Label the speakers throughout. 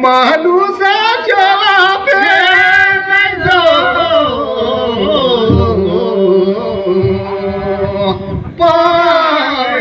Speaker 1: माणूसाच्या पेलो पाय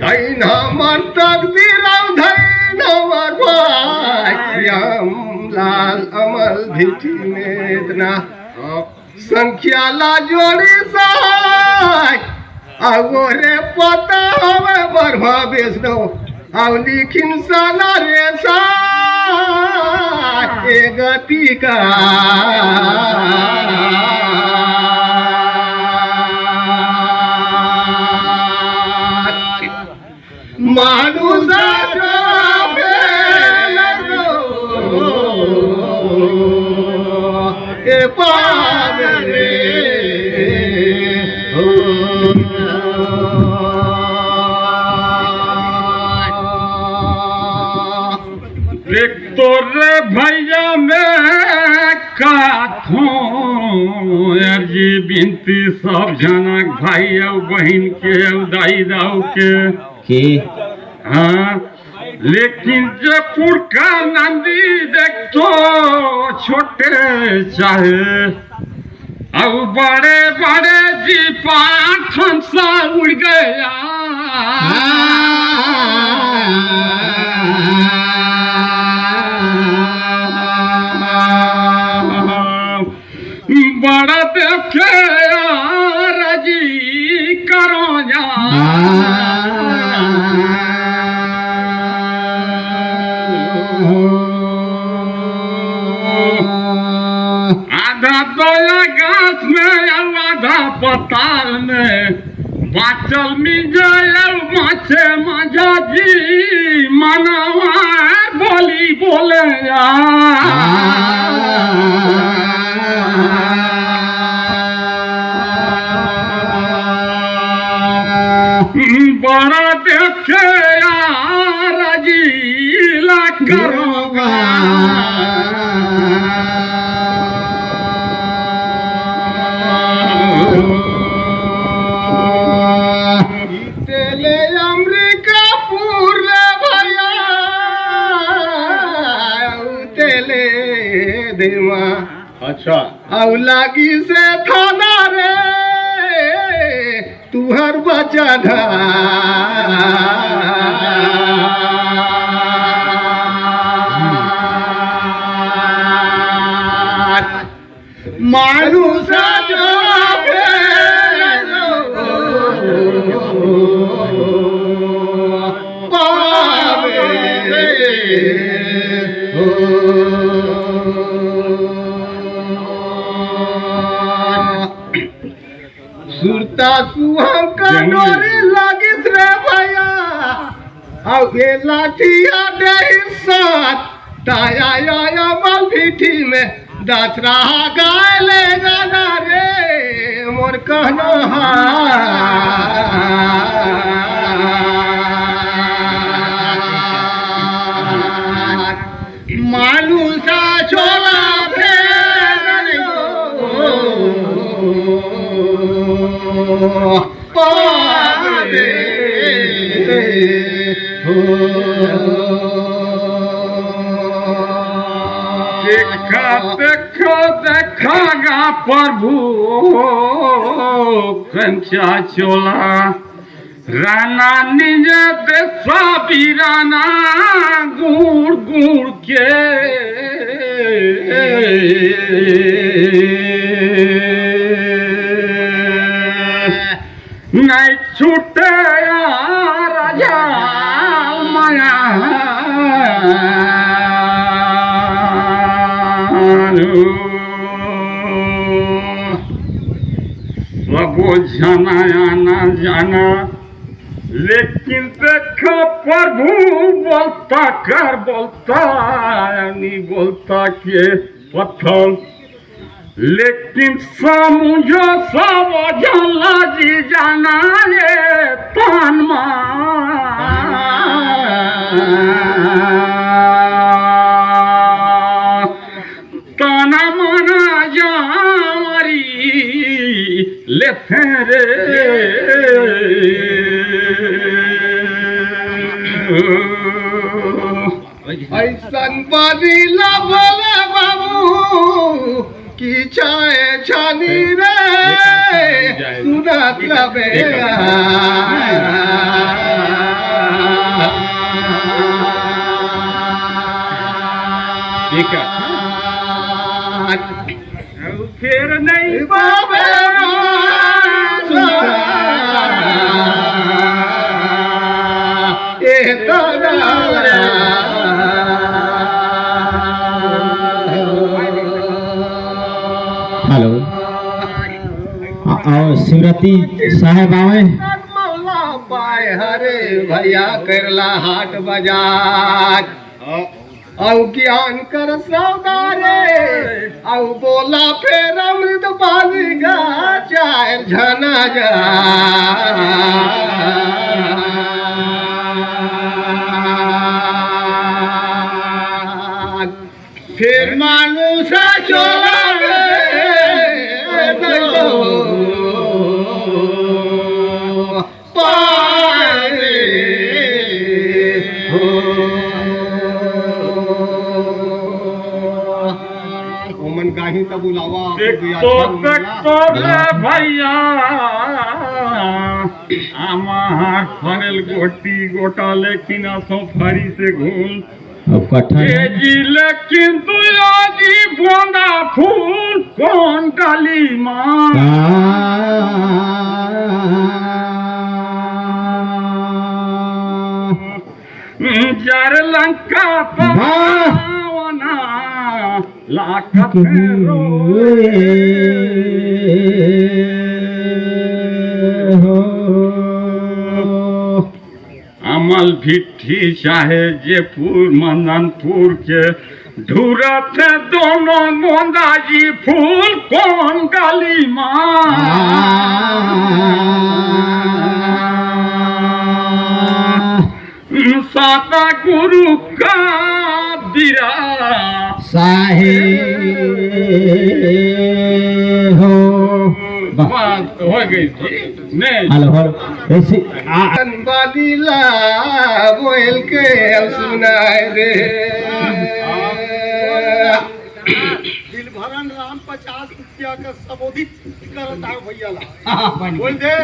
Speaker 1: धैना म्हणतात दिराव धैना वारवाय लाल अमल भीती मेदना संख्याला जोड़ी साय अगोरे पता हवे बरभा बेसनो आव लिखिन साला रे साय ए गति का माणूसाच्या पेलो ए पागले
Speaker 2: एक तो रे भैया मैं काथों अर्जी बिनती सब जनक भाई और बहन के दाई दाऊ के हाँ लेकिन जयपुर का नंदी देख तो छोटे चाहे अब बड़े बड़े जी पाठन सा उड़ गया बड़ा देखे राजी करो जा आधा दोया घास में आधा पताल में बाचल में जाए माछे मजा जी मनवा बोली बोले बड़ा देखे राजी ला करोगा
Speaker 1: तेले अमेरिका पूरे भैया तेले देवा
Speaker 2: अच्छा
Speaker 1: आउ लागी से थाना रे तुहर बचाना माणूसाच्या पेलो पावे सुरता सुहम का डोरी लागिस रे भैया अब ये लाठिया दे साथ ताया या मल भीठी में दस रहा गाय ले गाना रे मोर कहना माणूसा छोला पावे
Speaker 2: देखा देखागा प्रभु कंचा चोला राना निज देशा बीराना गुड़ गुड़ के नहीं छूटे राजा माया सबो जाना आना जाना लेकिन देखो प्रभु बोलता कर बोलता नहीं बोलता के पत्थर लेकिन समझो सब जाला जी जाना ये तान तना मना जारी फेरे
Speaker 1: ऐसन बदिला बोले बाबू की छाए छानी रे सुनत लबेगा
Speaker 2: फिर नहीं
Speaker 1: बाबे
Speaker 3: हेलो और शिवरात्रि साहब आवे
Speaker 1: मौला पाए हरे भैया करला हाट बाजार औ ज्ञान कर सौदारे औ बोला फेर अमृत बालिका चार झना जा फिर मानुष चला गाही तब बुलावा
Speaker 2: तो भैया আমার ফানেল গোটি গোটা লেকিন আসো ফারি সে ঘুম
Speaker 3: अब कट्ठा
Speaker 2: জিলে কিন্তু আজি বন্দা ফুল কোন কালী মা যার লঙ্কা পাওনা लाख अमल भिट्ठी चाहे जयपुर मदनपुर के ढूरते दोनों गोंदाजी फूल कौन गाली माँ साता गुरु का दिरा
Speaker 3: साहे हो
Speaker 2: बात हो गई थी नहीं
Speaker 3: हेलो ऐसे
Speaker 1: बादिला बोल के सुनाए रे दिल भरन राम 50 रुपया का सबोधित करता भैया ला बोल दे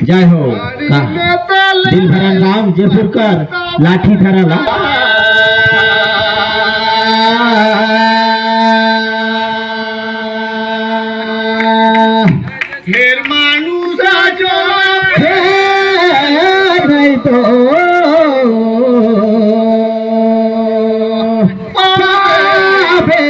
Speaker 3: जय हो दिल भरन राम जयपुरकर लाठी धराला
Speaker 1: फिर मानुष जो
Speaker 3: नहीं तो पापे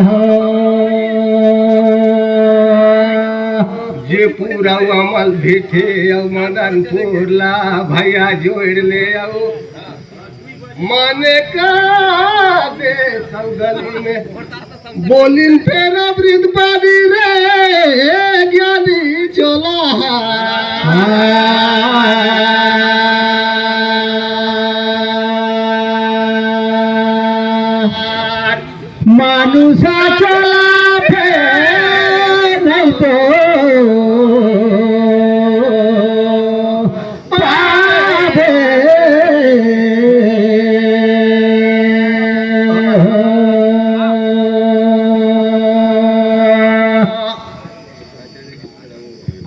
Speaker 3: हो
Speaker 1: जे पूरा अमल भेटे मदनपुर ला भैया जोड़ ले आओ माने का दे गली में बोलिन फेर वृद्ध पादी रे ज्ञानी चला
Speaker 3: मानुषा चला फेर नहीं तो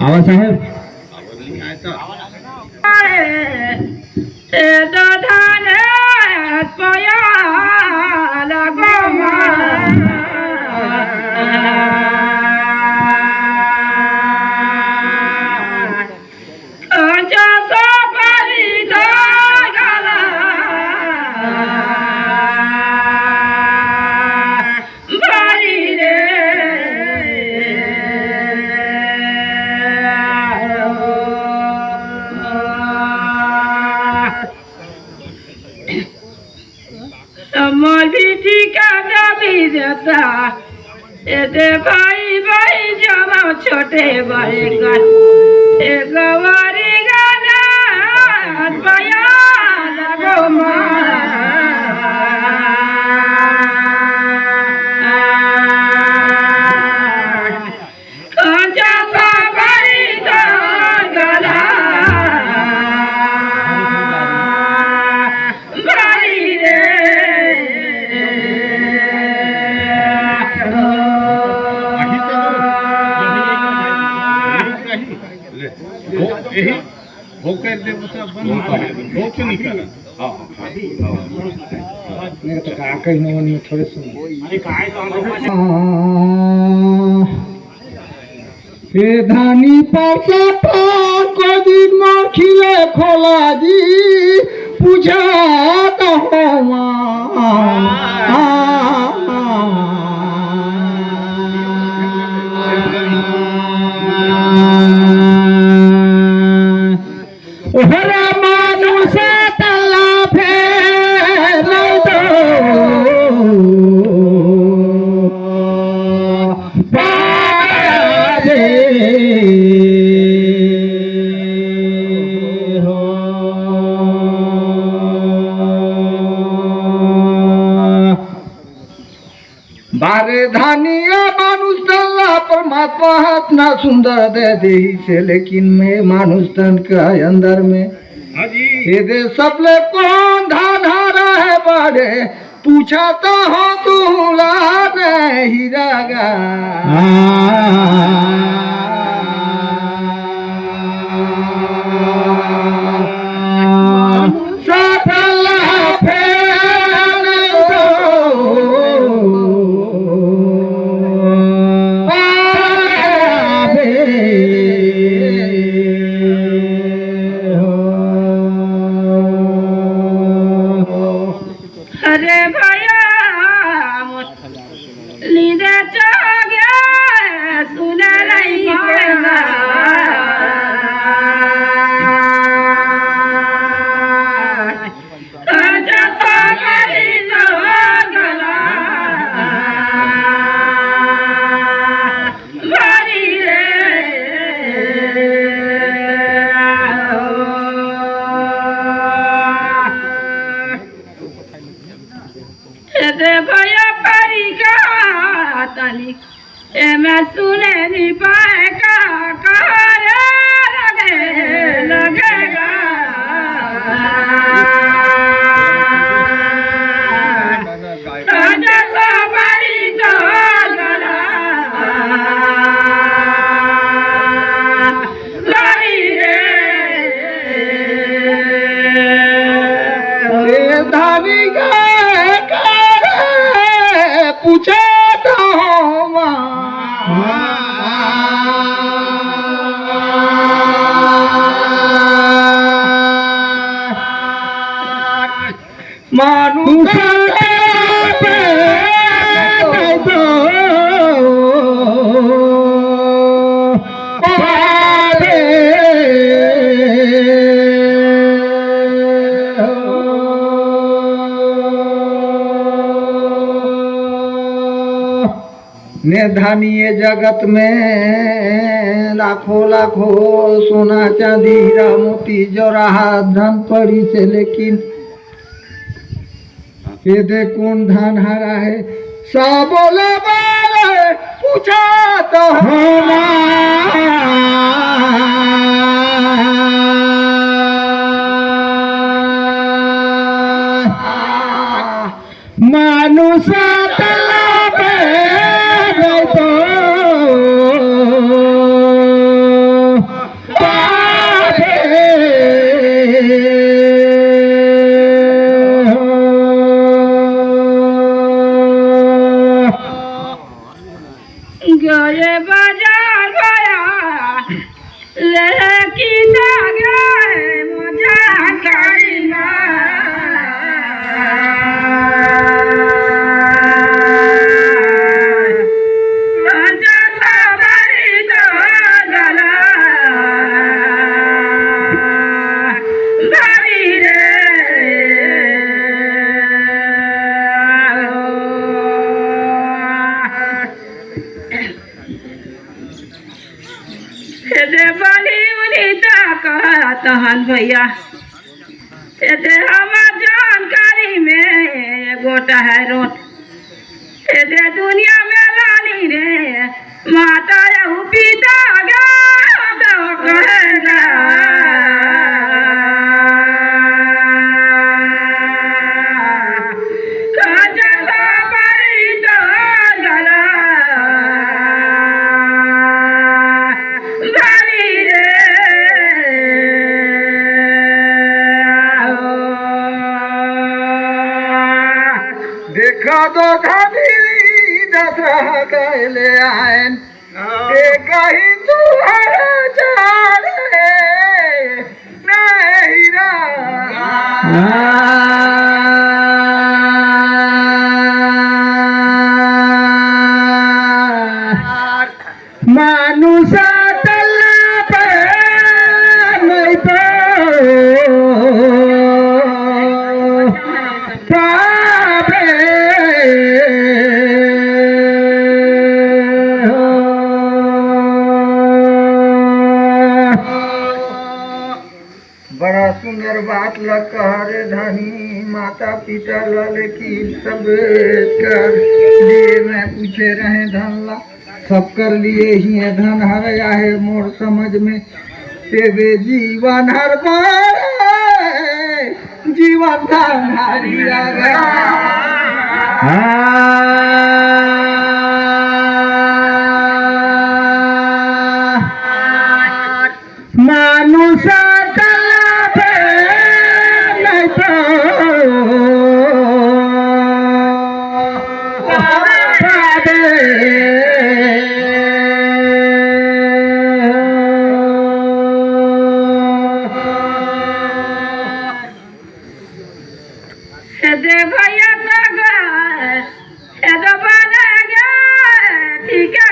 Speaker 3: आवाज साहेब
Speaker 4: भाई भाई जाओ छोटे भाई का गवारी गाना बया लगो माँ
Speaker 2: बहुत नहीं करा
Speaker 3: मेरे तो का कहीं नहीं थोड़े सुन हे धानी पासा को दिन मार खिले खोला जी पूछा तो ओहरा मानुष तला फेर दो बाजे हो बारे धानिया मानुष तला परमात्मा हाथ ना सुंदर दे दी से लेकिन मैं मानुष तन का अंदर में
Speaker 2: हाँ जी
Speaker 3: ये दे सबले कौन धारा है बड़े पूछा तो हो तू हीरा गा
Speaker 4: अरे भैया लीदे गया सुन रही भैया परी का तनी मैं सुने नहीं पाए का लगेगा
Speaker 3: पूछे तो मानुष निर्धनीय जगत में लाखों लाखों सोना चांदी हीरा मोती जोराहा धन पड़ी से लेकिन ये दे कौन धन हरा है सब बोले बोले पूछा तो मानुष
Speaker 4: गए बाजार भया लेकी गए मजा करीना तहन भैया हम जानकारी में गोटा है रोट दुनिया में लानी रे माता यहू पिता कहेगा
Speaker 3: कदो धनी दशरथ कहले आयन कहीं तू हर जाने नहीं मानुष बड़ा सुंदर बात लग रे धनी माता पिता ला लेकिन सब कर लिए मैं पूछे रहे धन ला सब कर लिए ही है धन हर आहे मोर समझ में तेरे जीवन हर बार जीवन धन हरी मानुष
Speaker 4: दे भैया तो गए बना गया ठीक है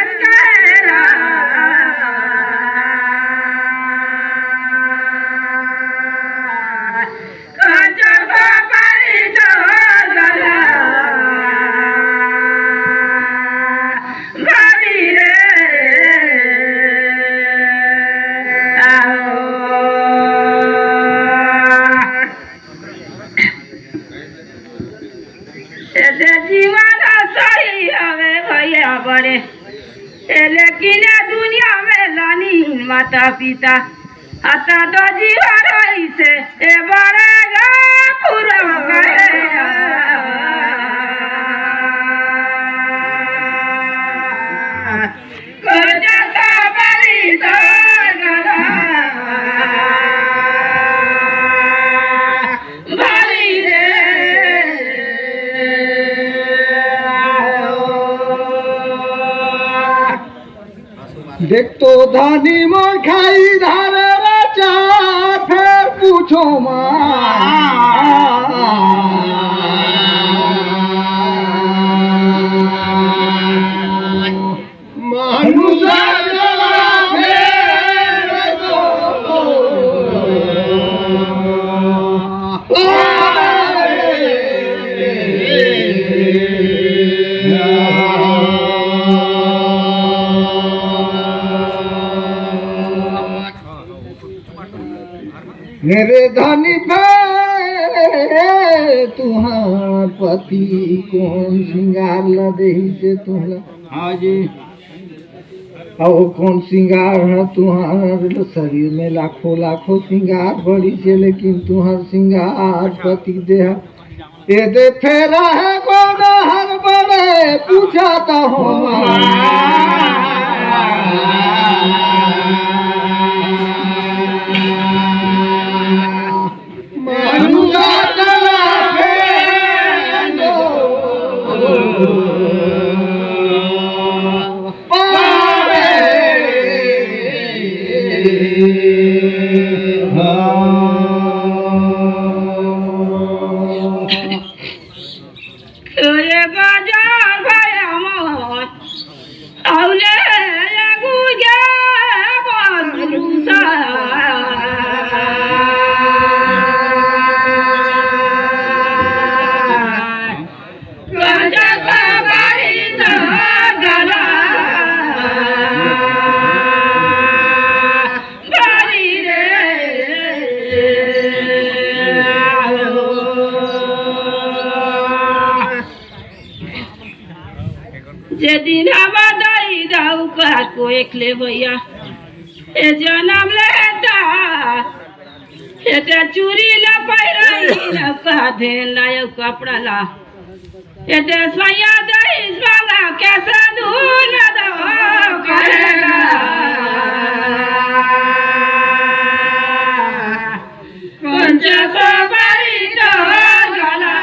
Speaker 4: जीवन सही हवे भैया बड़े लेकिन दुनिया में लानी माता पिता आता तो जीवन से बड़ेगा पूरा
Speaker 3: देख तो धानी मोर खाई धारे राजा फिर पूछो मेरे धनी तुहार पति कौन श्रृंगार ला दही से तुहला हाँ जी और कौन श्रृंगार है तुहार शरीर में लाखों लाखों श्रृंगार बड़ी से लेकिन तुहार श्रृंगार पति देह ये दे फेरा है कौन हर बड़े पूछाता हूँ
Speaker 4: दिन बधाई दाऊ को एक ले भैया ए जन्म लेता चूरी ला पैराई ला काधे लायो कपड़ा ला सैया दही मांगा कैसे धूल दो करेगा कौन सा बड़ी तो गला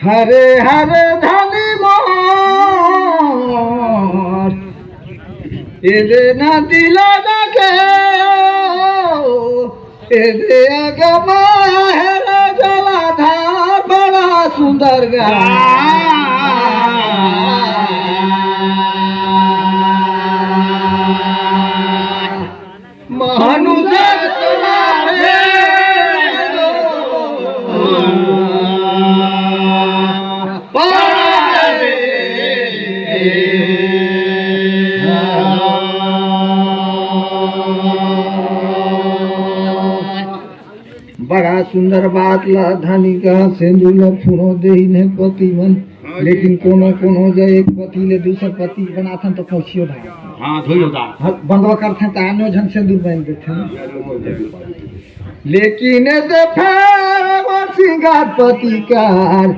Speaker 3: हरे हरे धनी मोर एदे ना दिला ना के एदे अगमा हेरा जलाधार बड़ा सुंदर गा बड़ा सुंदर बात ला धनी का सिंदूर ला फुनो दे ने पति मन लेकिन कोनो कोनो जे एक पति ले दूसर पति बनाथन तो पहुंचियो धा
Speaker 1: हां धोइयो दा
Speaker 3: बंदवा करथे त आनो जन सिंदूर बन देथे लेकिन दे फेर सिंगार पति कार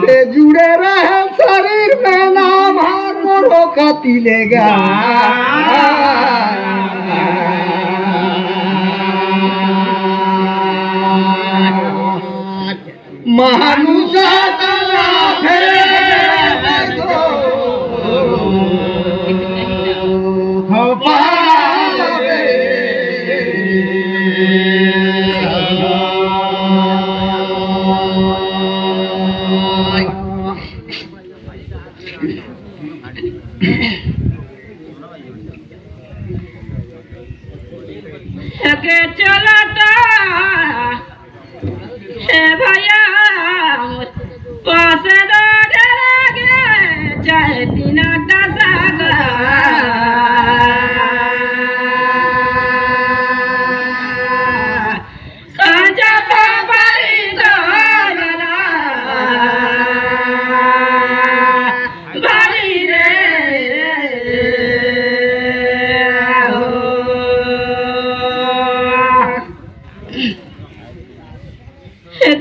Speaker 3: दे जुड़े रहे शरीर में नाम हाथ मोरो कति लेगा महानुषा तला
Speaker 4: के चलता हे भैया पास लगे चाहे दिन दसागा कांचा पापड़ी दोला भारी रे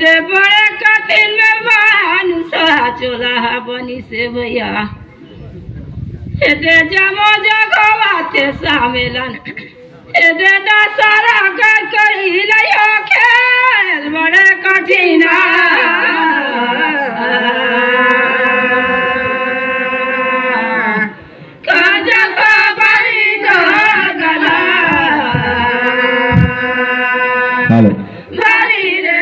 Speaker 4: दे बड़े कठिन में मानुषा चोला बनी से भैया दे जमो जगवाते सामेलन दे दशहरा कर करी लियो खेल बड़े कठिन कांचा पापड़ी दोला भारी रे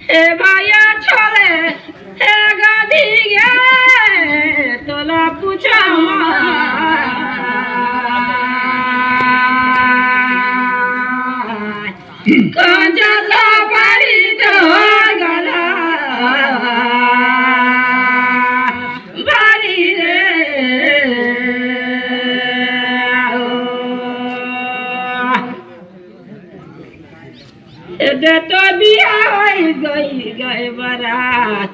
Speaker 4: हे भैया छोरे हे गाधी गे तोला पूछा कांचा पापड़ी दोला भारी रे दे तो बिया गई बारात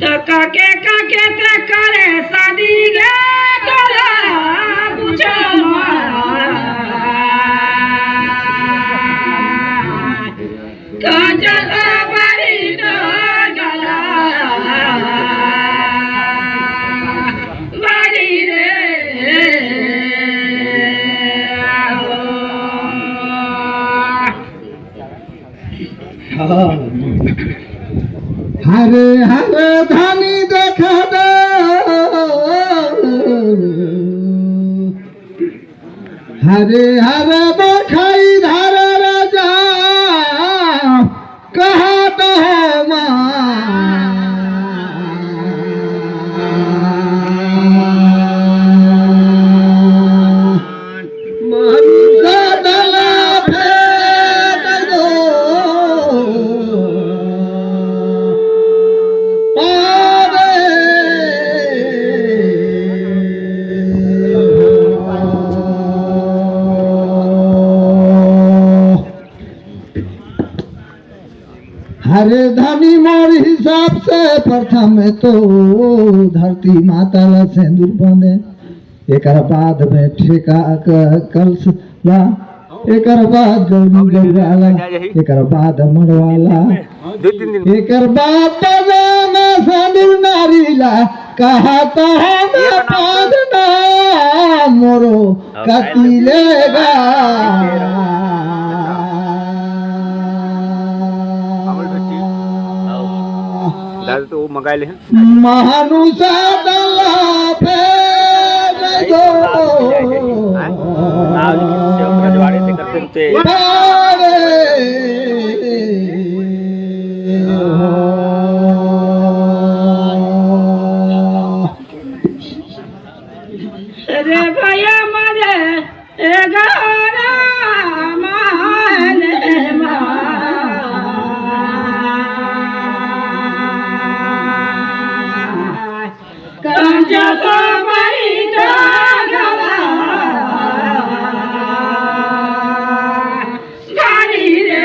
Speaker 4: तो काके काके ते करे शादी गे तोला पूछो कांचा पापड़ी दोला भारी रे
Speaker 3: हरे हरे धनी देखा दे हरे हरे बखाई धारा राजा कहा तो हरे धनी मोर हिसाब से प्रथम तो धरती माता ला सिंदूर बने एक बाद में ठेका कलश ला एकर बाद गौरी गौराला एकर बाद मरवाला एकर बाद पजामा संदूर नारीला कहा तो हमें पादना मोरो कतिलेगा
Speaker 5: दादा तो वो मंगा ले
Speaker 3: महानुषा दला फेर दो
Speaker 5: रजवाड़े से करते
Speaker 4: रे भैया मरे गाना माने कंजा तो बड़ी गला गाड़ी रे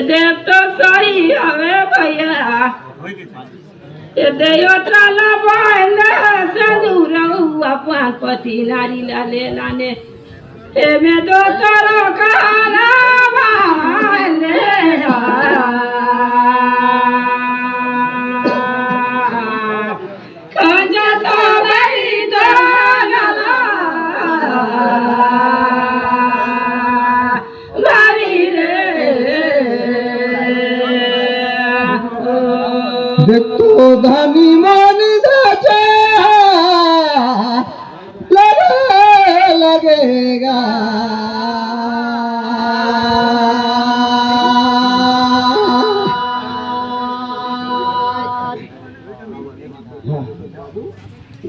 Speaker 4: देव तो सही हवे भैया देयो त्राला बांध संदूर अपन पति नारी लाले लाने में दो तरो खाना बांधे खंजा तो बड़ी दो गला गाड़ी रे
Speaker 3: देखो धनी मानी दाचा लगेगा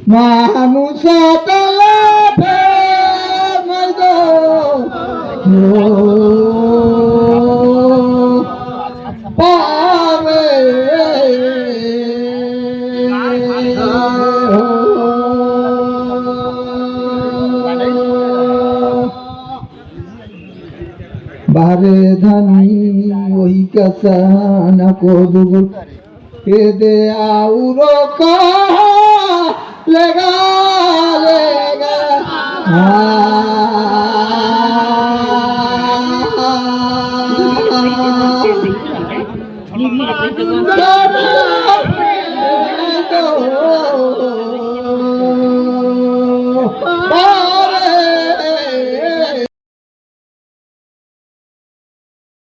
Speaker 3: मानुषा तला फेर दो पावे बारे धनी वही कसन को दुगुल के दे आउरो का लेगा लेगा